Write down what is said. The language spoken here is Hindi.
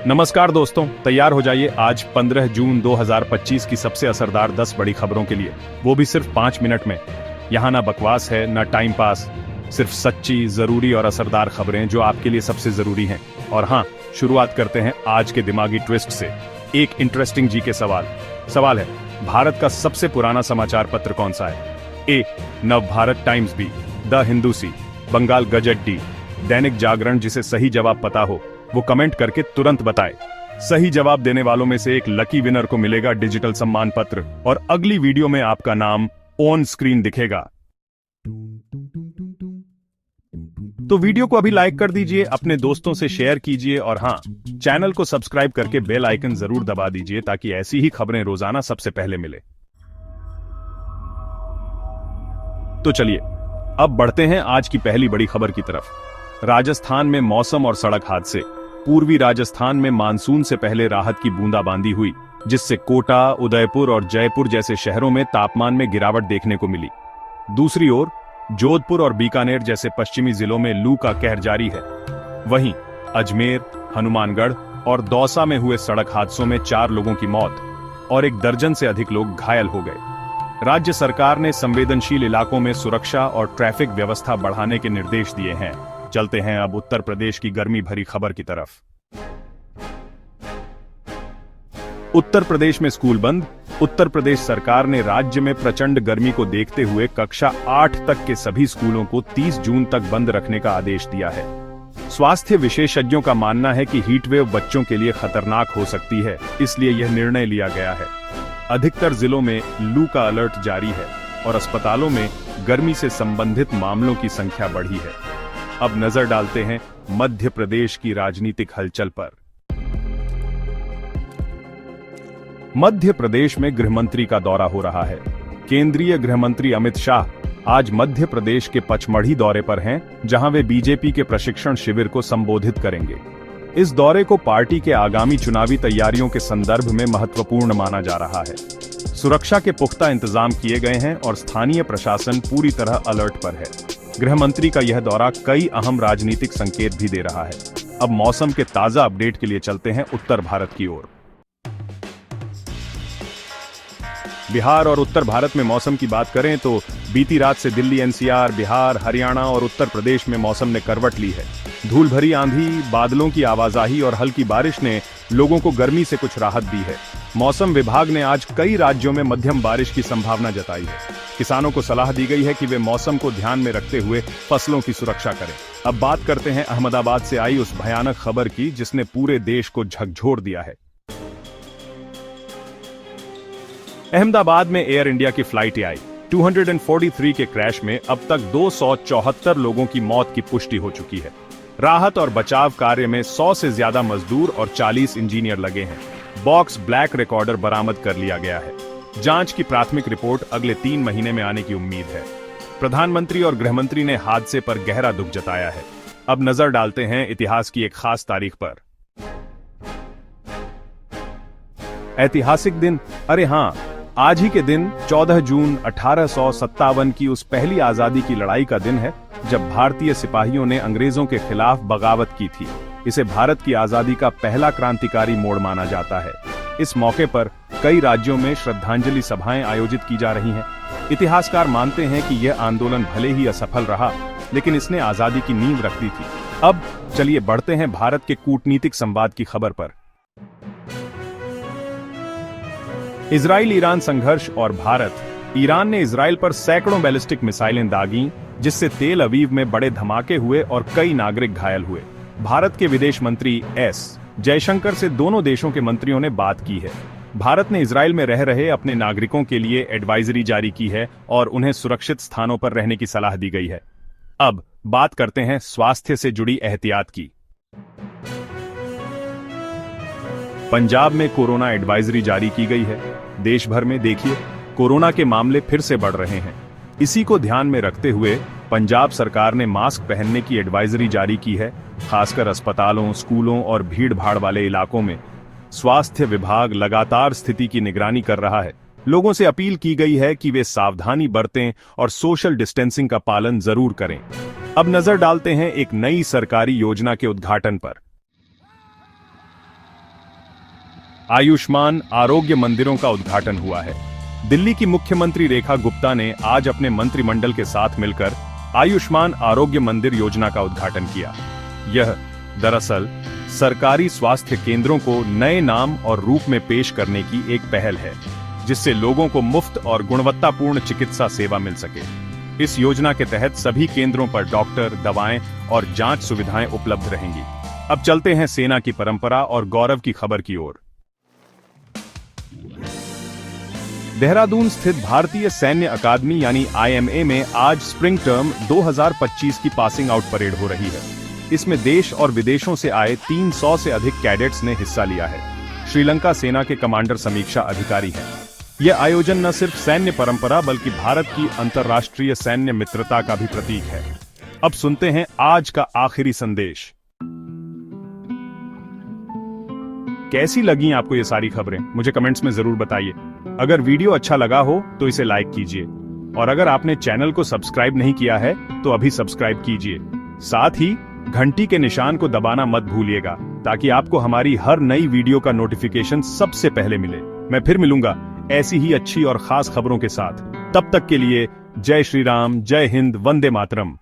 नमस्कार दोस्तों, तैयार हो जाइए आज 15 जून 2025 की सबसे असरदार 10 बड़ी खबरों के लिए, वो भी सिर्फ 5 मिनट में। यहाँ ना बकवास है ना टाइम पास, सिर्फ सच्ची, जरूरी और असरदार खबरें जो आपके लिए सबसे जरूरी हैं। और हाँ, शुरुआत करते हैं आज के दिमागी ट्विस्ट से। एक इंटरेस्टिंग जी के सवाल है, भारत का सबसे पुराना समाचार पत्र कौन सा है? A, Nav Bharat Times, B, the Hindu, C, Bengal gazette, D, Dainik Jagran. जिसे सही जवाब पता हो वो कमेंट करके तुरंत बताए। सही जवाब देने वालों में से एक लकी विनर को मिलेगा डिजिटल सम्मान पत्र और अगली वीडियो में आपका नाम ऑन स्क्रीन दिखेगा। तो वीडियो को अभी लाइक कर दीजिए, अपने दोस्तों से शेयर कीजिए और हाँ, चैनल को सब्सक्राइब करके बेल आइकन जरूर दबा दीजिए ताकि ऐसी ही खबरें रोजाना सबसे पहले मिले। तो चलिए अब बढ़ते हैं आज की पहली बड़ी खबर की तरफ। राजस्थान में मौसम और सड़क हादसे। पूर्वी राजस्थान में मानसून से पहले राहत की बूंदाबांदी हुई, जिससे कोटा, उदयपुर और जयपुर जैसे शहरों में तापमान में गिरावट देखने को मिली। दूसरी ओर जोधपुर और बीकानेर जैसे पश्चिमी जिलों में लू का कहर जारी है। वहीं अजमेर, हनुमानगढ़ और दौसा में हुए सड़क हादसों में 4 लोगों की मौत और 1 दर्जन से अधिक लोग घायल हो गए। राज्य सरकार ने संवेदनशील इलाकों में सुरक्षा और ट्रैफिक व्यवस्था बढ़ाने के निर्देश दिए हैं। चलते हैं अब उत्तर प्रदेश की गर्मी भरी खबर की तरफ। उत्तर प्रदेश में स्कूल बंद। उत्तर प्रदेश सरकार ने राज्य में प्रचंड गर्मी को देखते हुए कक्षा 8 तक के सभी स्कूलों को 30 जून तक बंद रखने का आदेश दिया है। स्वास्थ्य विशेषज्ञों का मानना है कि हीटवेव बच्चों के लिए खतरनाक हो सकती है, इसलिए यह निर्णय लिया गया है। अधिकतर जिलों में लू का अलर्ट जारी है और अस्पतालों में गर्मी से संबंधित मामलों की संख्या बढ़ी है। अब नजर डालते हैं मध्य प्रदेश की राजनीतिक हलचल पर। मध्य प्रदेश में गृहमंत्री का दौरा हो रहा है। केंद्रीय गृहमंत्री अमित शाह आज मध्य प्रदेश के पचमढ़ी दौरे पर हैं, जहां वे बीजेपी के प्रशिक्षण शिविर को संबोधित करेंगे। इस दौरे को पार्टी के आगामी चुनावी तैयारियों के संदर्भ में महत्वपूर्ण माना जा रहा है। सुरक्षा के पुख्ता इंतजाम किए गए हैं और स्थानीय प्रशासन पूरी तरह अलर्ट पर है। गृहमंत्री का यह दौरा कई अहम राजनीतिक संकेत भी दे रहा है। अब मौसम के ताजा अपडेट के लिए चलते हैं उत्तर भारत की ओर। बिहार और उत्तर भारत में मौसम की बात करें तो बीती रात से दिल्ली, एनसीआर, बिहार, हरियाणा और उत्तर प्रदेश में मौसम ने करवट ली है। धूल भरी आंधी, बादलों की आवाजाही और हल्की बारिश ने लोगों को गर्मी से कुछ राहत दी है। मौसम विभाग ने आज कई राज्यों में मध्यम बारिश की संभावना जताई है। किसानों को सलाह दी गई है कि वे मौसम को ध्यान में रखते हुए फसलों की सुरक्षा करें। अब बात करते हैं अहमदाबाद से आई उस भयानक खबर की जिसने पूरे देश को झकझोर दिया है। अहमदाबाद में एयर इंडिया की फ्लाइट AI 243 के क्रैश में अब तक 274 लोगों की मौत की पुष्टि हो चुकी है। राहत और बचाव कार्य में 100 से ज्यादा मजदूर और 40 इंजीनियर लगे हैं। बॉक्स ब्लैक रिकॉर्डर बरामद कर लिया गया है। जांच की प्राथमिक रिपोर्ट अगले 3 महीने में आने की उम्मीद है। प्रधानमंत्री और गृहमंत्री ने हादसे पर गहरा दुख जताया है। अब नजर डालते हैं इतिहास की एक खास तारीख पर। ऐतिहासिक दिन, अरे हां, आज ही के दिन 14 जून 1857 की उस पहली आजादी की लड़ाई का दिन है जब भारतीय सिपाहियों ने अंग्रेजों के खिलाफ बगावत की थी। इसे भारत की आजादी का पहला क्रांतिकारी मोड़ माना जाता है। इस मौके पर कई राज्यों में श्रद्धांजलि सभाएं आयोजित की जा रही हैं। इतिहासकार मानते हैं कि यह आंदोलन भले ही असफल रहा, लेकिन इसने आजादी की नींव रख दी थी। अब चलिए बढ़ते हैं भारत के कूटनीतिक संवाद की खबर पर। इजराइल ईरान संघर्ष और भारत। ईरान ने इजराइल पर सैकड़ों बैलिस्टिक मिसाइलें दागीं, जिससे तेल अवीव में बड़े धमाके हुए और कई नागरिक घायल हुए। भारत के विदेश मंत्री एस जयशंकर से दोनों देशों के मंत्रियों ने बात की है। भारत ने इजराइल में रह रहे अपने नागरिकों के लिए एडवाइजरी जारी की है और उन्हें सुरक्षित स्थानों पर रहने की सलाह दी गई है। अब बात करते हैं स्वास्थ्य से जुड़ी एहतियात की। पंजाब में कोरोना एडवाइजरी जारी की गई है। देश भर में देखिए, कोरोना के मामले फिर से बढ़ रहे हैं। इसी को ध्यान में रखते हुए पंजाब सरकार ने मास्क पहनने की एडवाइजरी जारी की है, खासकर अस्पतालों, स्कूलों और भीड़-भाड़ वाले इलाकों में। स्वास्थ्य विभाग लगातार स्थिति की निगरानी कर रहा है। लोगों से अपील की गई है कि वे सावधानी बरतें और सोशल डिस्टेंसिंग का पालन जरूर करें। अब नजर डालते हैं एक नई सरकारी योजना के उद्घाटन पर। आयुष्मान आरोग्य मंदिरों का उद्घाटन हुआ है। दिल्ली की मुख्यमंत्री रेखा गुप्ता ने आज अपने मंत्रिमंडल के साथ मिलकर आयुष्मान आरोग्य मंदिर योजना का उद्घाटन किया। यह दरअसल सरकारी स्वास्थ्य केंद्रों को नए नाम और रूप में पेश करने की एक पहल है, जिससे लोगों को मुफ्त और गुणवत्तापूर्ण चिकित्सा सेवा मिल सके। इस योजना के तहत सभी केंद्रों पर डॉक्टर, दवाएं और जांच सुविधाएं उपलब्ध रहेंगी। अब चलते हैं सेना की परंपरा और गौरव की खबर की ओर। देहरादून स्थित भारतीय सैन्य अकादमी यानी IMA में आज स्प्रिंग टर्म 2025 की पासिंग आउट परेड हो रही है। इसमें देश और विदेशों से आए 300 से अधिक कैडेट्स ने हिस्सा लिया है। श्रीलंका सेना के कमांडर समीक्षा अधिकारी हैं। यह आयोजन न सिर्फ सैन्य परंपरा बल्कि भारत की अंतर्राष्ट्रीय सैन्य मित्रता का भी प्रतीक है। अब सुनते हैं आज का आखिरी संदेश। कैसी लगी आपको ये सारी खबरें, मुझे कमेंट्स में जरूर बताइए। अगर वीडियो अच्छा लगा हो तो इसे लाइक कीजिए, और अगर आपने चैनल को सब्सक्राइब नहीं किया है तो अभी सब्सक्राइब कीजिए। साथ ही घंटी के निशान को दबाना मत भूलिएगा, ताकि आपको हमारी हर नई वीडियो का नोटिफिकेशन सबसे पहले मिले। मैं फिर मिलूंगा ऐसी ही अच्छी और खास खबरों के साथ। तब तक के लिए जय श्री राम, जय हिंद, वंदे मातरम।